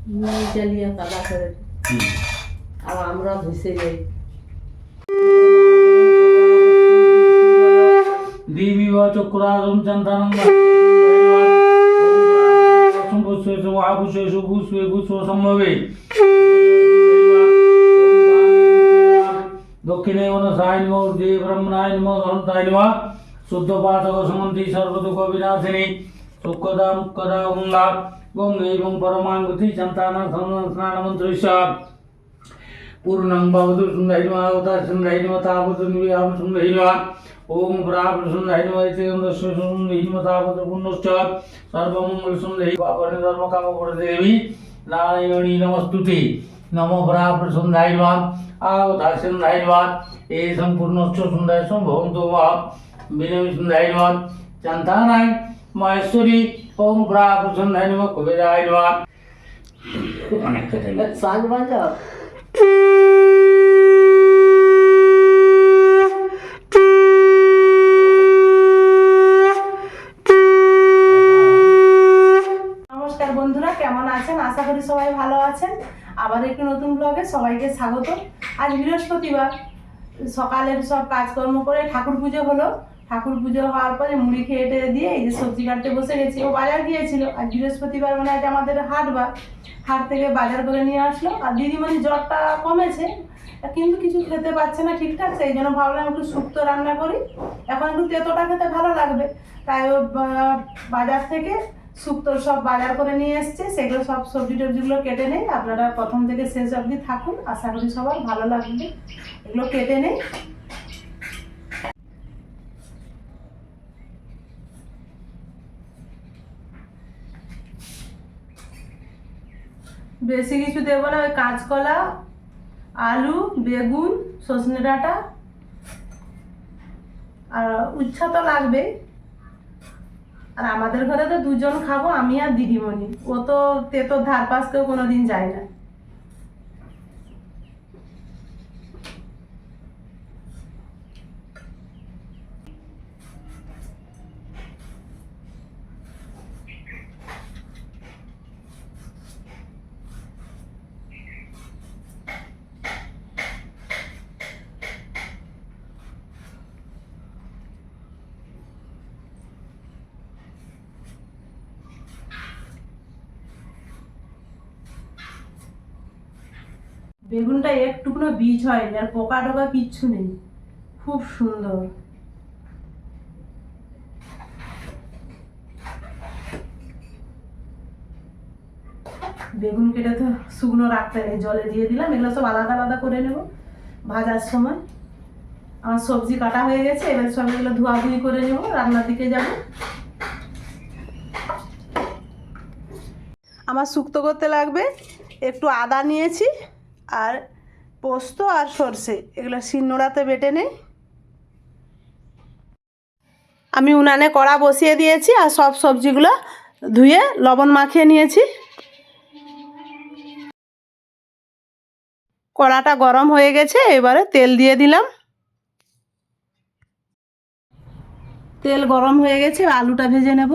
জ্বালিয়ে কাদা করে আর আমরা ভেসে যাই। দেবী বা চক্রাদম চন্দানম সম্ভবে দক্ষিণে মনসায় নম ঊর্ধ্বে ব্রহ্মণায় নম সন্তায় নম শুদ্ধ পাতক সমন্তি সর্বদুঃখ বিনাশিনী সুখদা মুখদা গঙ্গা গঙ্গে এবং পরমাঙ্গতি চন্তানা স্নান মন্ত্রস্য पूर्णं भवतु सुन्दरिमावता सुन्दरिमतावतु सुन्दरिमा ओम प्राप्त सुन्दरिमैतेन्द्रस्य सुन्दरिमतावतु पुण्यश्च सर्वमङ्गल सुन्दरि पावने धर्मकामप्रदेवी नारायणी नमस्तुते नमो प्राप्त सुन्दरिमा आवता सुन्दरिमा ए सम्पूर्णश्च सुन्दरस्य भवन्तु वा विनय सुन्दरिमा चन्तानां महेश्वरी ओम प्राप्त सुन्दरिमा कुबेराय नमः साग बाजाओ। নমস্কার বন্ধুরা, কেমন আছেন? আশা করি সবাই ভালো আছেন। আবার একটি নতুন ব্লগে সবাইকে স্বাগত। আজ বৃহস্পতিবার, সকালের সব কাজকর্ম করে ঠাকুর পুজো হলো। ঠাকুর পুজো হওয়ার পরে মুড়ি খেয়ে টেয়ে দিয়ে এই যে সবজি কাটতে বসে গেছি। ও বাজার গিয়েছিল, আজ বৃহস্পতিবার মানে আজ আমাদের হাটবার, হাট থেকে বাজার করে নিয়ে আসলো। আর দিদিমণি জ্বরটা কমেছে কিন্তু কিছু খেতে পাচ্ছে না ঠিকঠাক, সেই জন্য ভাবলাম একটু শুক্তো রান্না করি, এখন একটু তেতোটা খেতে ভালো লাগবে। তাই ও বাজার থেকে শুক্তোর সব বাজার করে নিয়ে এসছে, সেগুলো সব সবজি টবজিগুলো কেটে নেই। আপনারা প্রথম থেকে শেষ অবধি থাকুন, আশা করি সবার ভালো লাগবে। এগুলো কেটে নেই। বেশি কিছু দেবো না, ওই কাঁচকলা, আলু, বেগুন, সজনে ডাঁটা আর উচ্ছা তো লাগবে। আর আমাদের ঘরে তো দুজন খাবো, আমি আর দিদিমণি। ও তো তেতোর ধার পাশ কেউ কোনোদিন যায় না। বেগুনটা একটুকুনো বীজ হয়নি, আর পোকা টোকা কিচ্ছু নেই, খুব সুন্দর। বেগুন কেটে তো শুকনো রাখতে নেই, জলে দিয়ে দিলাম। এগুলো সব আলাদা আলাদা করে নেব ভাজার সময়। আমার সবজি কাটা হয়ে গেছে, এবার সব এগুলো ধোয়াধুয়ি করে নেব, রান্নার দিকে যাব। আমার শুক্তো করতে লাগবে একটু আদা নিয়েছি, আর পোস্ত আর সর্ষে, এগুলো শিলনোড়াতে বেটে নেই। আমি উনানে কড়া বসিয়ে দিয়েছি, আর সব সবজিগুলো ধুয়ে লবণ মাখিয়ে নিয়েছি। কড়াটা গরম হয়ে গেছে, এবারে তেল দিয়ে দিলাম। তেল গরম হয়ে গেছে, আলুটা ভেজে নেব।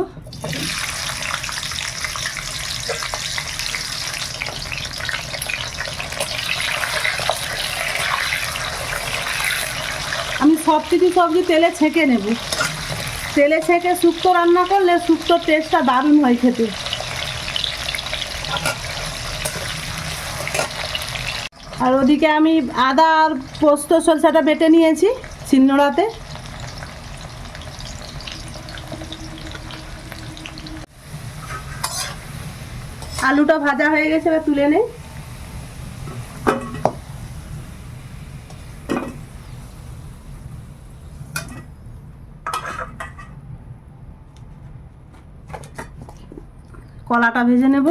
আমি সব কিছু সবজি তেলে ছেঁকে নেব। তেলে ছেঁকে শুক্তো রান্না করলে শুক্তোর টেস্টটা দারুণ হয় খেতে। আর ওদিকে আমি আদা আর পোস্ত সরষাটা বেটে নিয়েছি শিলনোড়াতে। আলুটা ভাজা হয়ে গেছে, এবার তুলে নেই। কলাটা ভেজে নেব।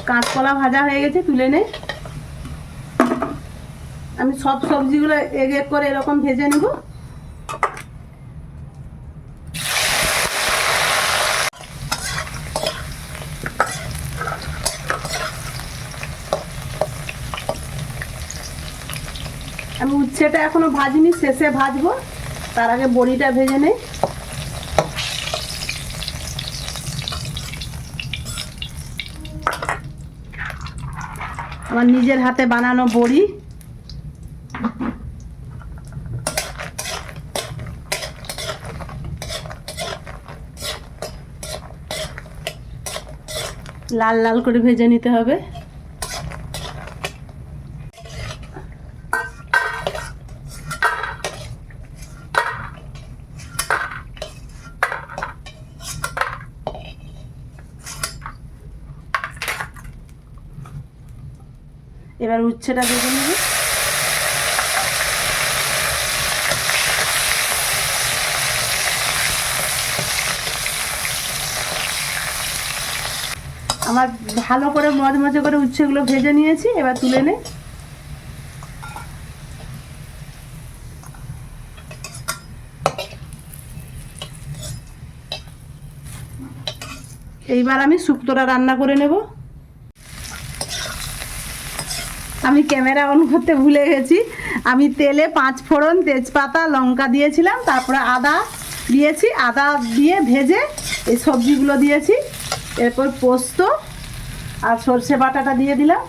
কাঁচকলা ভাজা হয়ে গেছে, তুলে নেই। আমি সব সবজিগুলো এক এক করে এরকম ভেজে নেব। আমি উচ্ছেটা এখনো ভাজিনি, শেষে ভাজবো। তার আগে বড়িটা ভেজে নেই। আমার নিজের হাতে বানানো বড়ি। লাল লাল করে ভেজে নিতে হবে। এবার উচ্ছেটা ভেজে নেব। আমার ভালো করে মজমজে করে উচ্ছেগুলো ভেজে নিয়েছি, এবার তুলে নে। এইবার আমি শুক্তোটা রান্না করে নেব। আমি ক্যামেরা অন করতে ভুলে গেছি। আমি তেলে 5 ফোড়ন, তেজপাতা, লঙ্কা দিয়েছিলাম, তারপরে আদা দিয়েছি। আদা দিয়ে ভেজে এই সবজিগুলো দিয়েছি। এরপর পোস্ত আর সর্ষে বাটাটা দিয়ে দিলাম।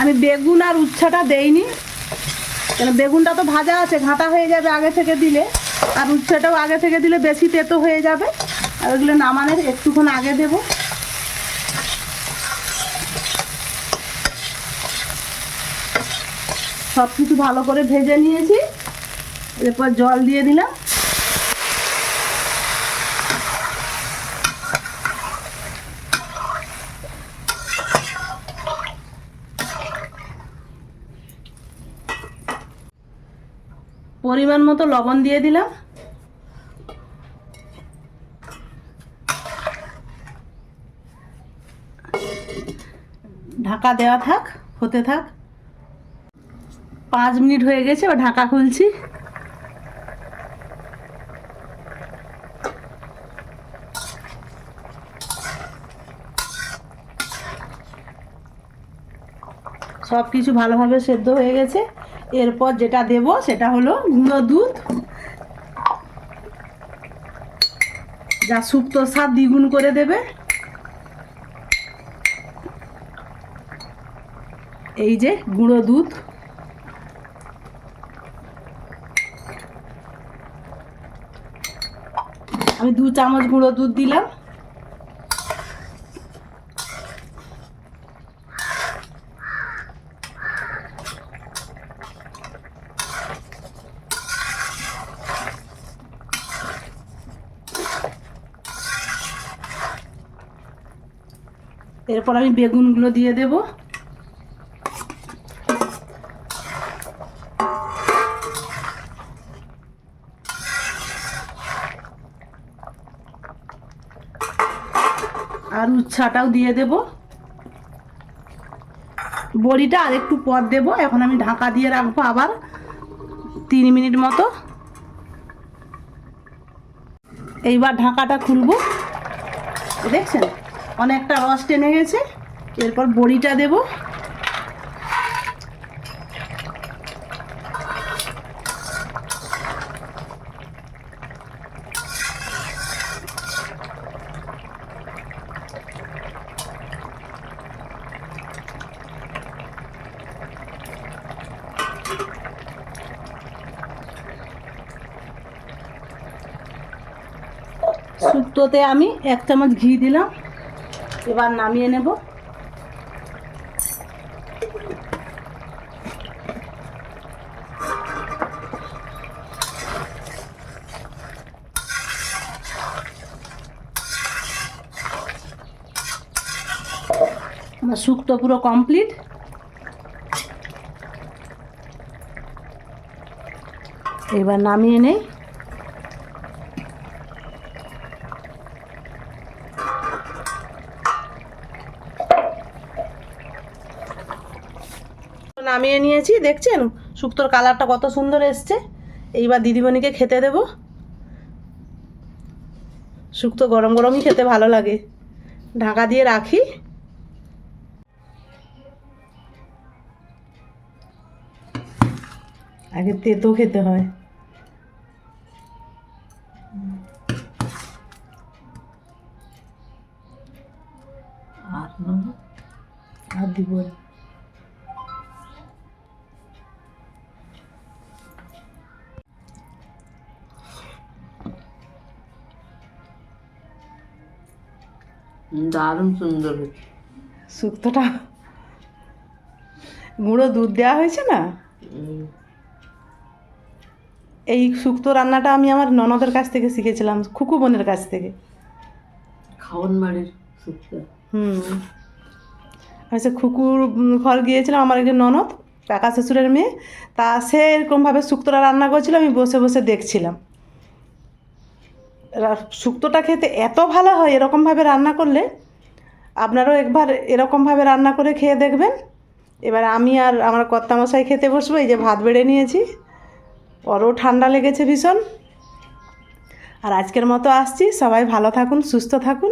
আমি বেগুন আর উচ্ছেটা দেইনি, কেন বেগুনটা তো ভাজা আছে, ঘাঁটা হয়ে যাবে আগে থেকে দিলে। আর উচ্ছেটাও আগে থেকে দিলে বেশি তেতো হয়ে যাবে। আর ওগুলো নামানোর একটুক্ষণ আগে দেব। সব কিছু ভালো করে ভেজে নিয়েছি। এরপর জল দিয়ে দিলাম। পরিমাণ মতো লবণ দিয়ে দিলাম। ঢাকা দেওয়া থাক, হতে থাক। 5 মিনিট হয়ে গেছে, এবার ঢাকা খুলছি। সব কিছু ভালোভাবে সেদ্ধ হয়ে গেছে। এরপর যেটা দেব সেটা হলো গুঁড়ো দুধ, যা শুক্তোর স্বাদ দ্বিগুণ করে দেবে। এই যে গুঁড়ো দুধ, আমি 2 চামচ গুঁড়ো দুধ দিলাম। এরপর আমি বেগুনগুলো দিয়ে দেব। আর উচ্ছাটাও দিয়ে দেব। বড়িটা আর একটু পর দেব। এখন আমি ঢাকা দিয়ে রাখবো আবার 3 মিনিট মতো। এইবার ঢাকাটা খুলবো। দেখছেন অনেকটা রস টেনে গেছে। এরপর বড়িটা দেব। শুক্তোতে আমি 1 চামচ ঘি দিলাম। এবার নামিয়ে নেব। আমার শুক্তো পুরো কমপ্লিট। এবার নামিয়ে নেই। নামিয়ে নিয়েছি, দেখছেন শুক্তোর কালারটা কত সুন্দর এসছে। এইবার দিদিমণিকে খেতে দেব। শুক্তো গরম গরমই খেতে ভালো লাগে। ঢাকা দিয়ে রাখি। আগে তেতো খেতে হয়। আর দিব না। দারুণ সুন্দর হয়েছে শুক্তোটা গুঁড়ো দুধ দেওয়া হয়েছে না। এই শুক্তো রান্নাটা আমি আমার ননদের কাছ থেকে শিখেছিলাম, খুকু বোনের কাছ থেকে। খাওয়ান বাড়ির শুক্তো। আচ্ছা, খুকুর ঘর গিয়েছিলাম, আমার একজন ননদ, কাকা শ্বশুরের মেয়ে। তা সে এরকমভাবে শুক্তোটা রান্না করছিল, আমি বসে বসে দেখছিলাম। শুক্তোটা খেতে এত ভালো হয় এরকমভাবে রান্না করলে। আপনারাও একবার এরকমভাবে রান্না করে খেয়ে দেখবেন। এবার আমি আর আমার কর্তামশাই খেতে বসবো। এই যে ভাত বেড়ে নিয়েছি, ওরও ঠান্ডা লেগেছে ভীষণ। আর আজকের মতো আসছি, সবাই ভালো থাকুন, সুস্থ থাকুন।